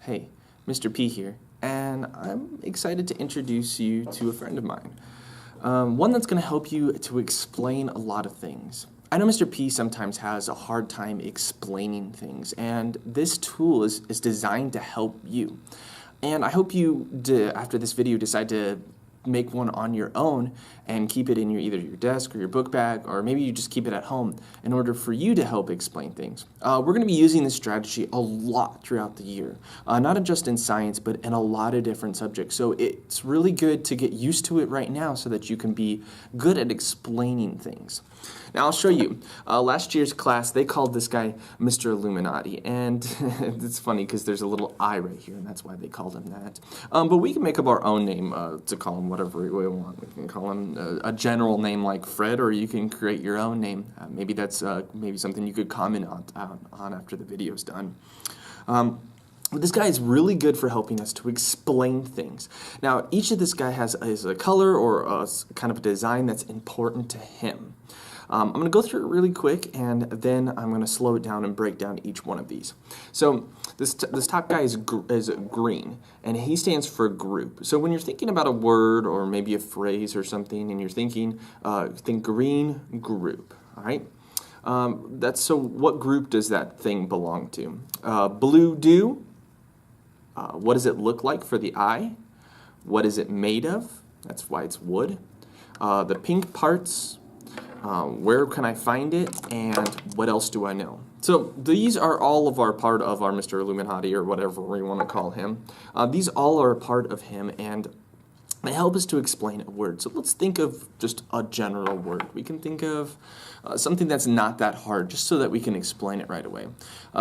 Hey, Mr. P here, and I'm excited to introduce you to a friend of mine. One that's going to help you to explain a lot of things. I know Mr. P sometimes has a hard time explaining things, and this tool is designed to help you. And I hope you, after this video, decide to make one on your own and keep it in either your desk or your book bag, or maybe you just keep it at home in order for you to help explain things. We're going to be using this strategy a lot throughout the year, not just in science, but in a lot of different subjects. So it's really good to get used to it right now so that you can be good at explaining things. Now I'll show you. Last year's class, they called this guy Mr. Illuminati, and it's funny because there's a little I right here, and that's why they called him that. But we can make up our own name to call him whatever we want. We can call him a general name like Fred, or you can create your own name. Maybe that's maybe something you could comment on after the video's done. This guy is really good for helping us to explain things. Now, each of this guy has a color or a kind of a design that's important to him. I'm going to go through it really quick, and then I'm going to slow it down and break down each one of these. So this top guy is green, and he stands for group. So when you're thinking about a word or maybe a phrase or something, and you're thinking, think green group, all right? So what group does that thing belong to? Blue do. What does it look like for the eye? What is it made of? That's why it's wood. The pink parts. Where can I find it, and what else do I know? So these are all of our part of our Mr. Illuminati, or whatever we want to call him. These all are a part of him, and they help us to explain a word. So let's think of just a general word. We can think of something that's not that hard, just so that we can explain it right away.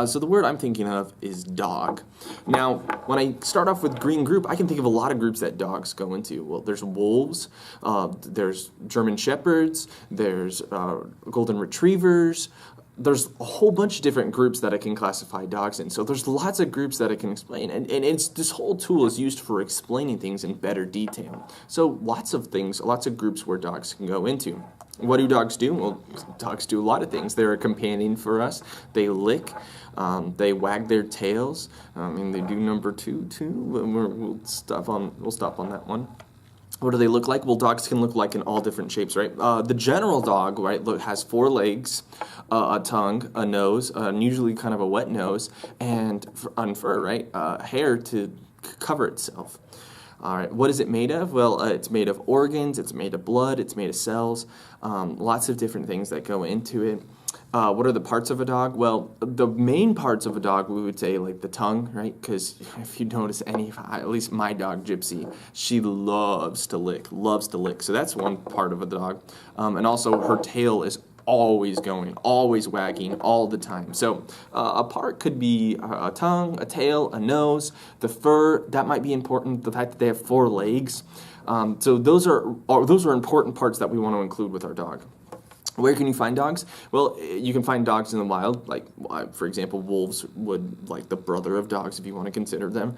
So the word I'm thinking of is dog. Now, when I start off with green group, I can think of a lot of groups that dogs go into. Well, there's wolves, there's German shepherds, there's golden retrievers. There's a whole bunch of different groups that I can classify dogs in. So there's lots of groups that I can explain. And this whole tool is used for explaining things in better detail. So lots of groups where dogs can go into. What do dogs do? Well, dogs do a lot of things. They're a companion for us. They lick. They wag their tails. They do number two too. We'll stop on that one. What do they look like? Well, dogs can look like in all different shapes, right? The general dog, right, has 4 legs, a tongue, a nose, usually kind of a wet nose, and fur, right? Hair to cover itself. All right, what is it made of? Well, it's made of organs, it's made of blood, it's made of cells, lots of different things that go into it. What are the parts of a dog? Well, the main parts of a dog, we would say, like the tongue, right? Because if you notice at least my dog, Gypsy, she loves to lick. So that's one part of a dog. And also her tail is always going, always wagging, all the time. So a part could be a tongue, a tail, a nose, the fur. That might be important. The fact that they have 4 legs. So those are important parts that we want to include with our dog. Where can you find dogs? Well, you can find dogs in the wild, like, for example, wolves would, like the brother of dogs, if you want to consider them.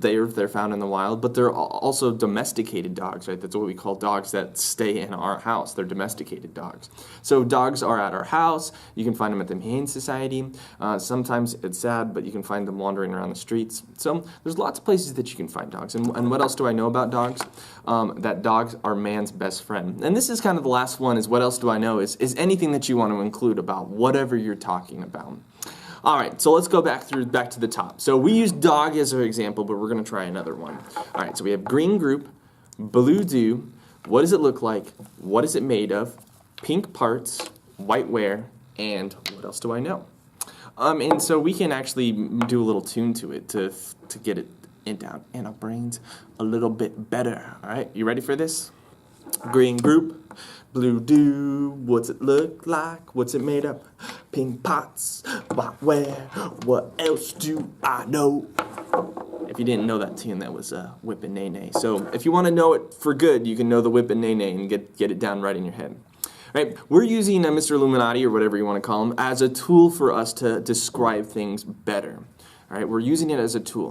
They're found in the wild, but they're also domesticated dogs, right? That's what we call dogs that stay in our house. They're domesticated dogs. So dogs are at our house. You can find them at the Humane Society. Sometimes it's sad, but you can find them wandering around the streets. So there's lots of places that you can find dogs. And what else do I know about dogs? That dogs are man's best friend. And this is kind of the last one, is what else do I know? Is anything that you want to include about whatever you're talking about. All right, so let's go back to the top. So we used dog as an example, but we're going to try another one. All right, so we have green group, blue do, what does it look like, what is it made of, pink parts, white wear, and what else do I know? And so we can actually do a little tune to it to get it down in our brains a little bit better. All right, you ready for this? Green group, blue do, what's it look like, what's it made of, pink pots, white wear, what else do I know? If you didn't know that tune, that was Whip and Nay Nay. So if you want to know it for good, you can know the Whip and Nay Nay and get it down right in your head. Right? We're using Mr. Illuminati, or whatever you want to call him, as a tool for us to describe things better. All right? We're using it as a tool.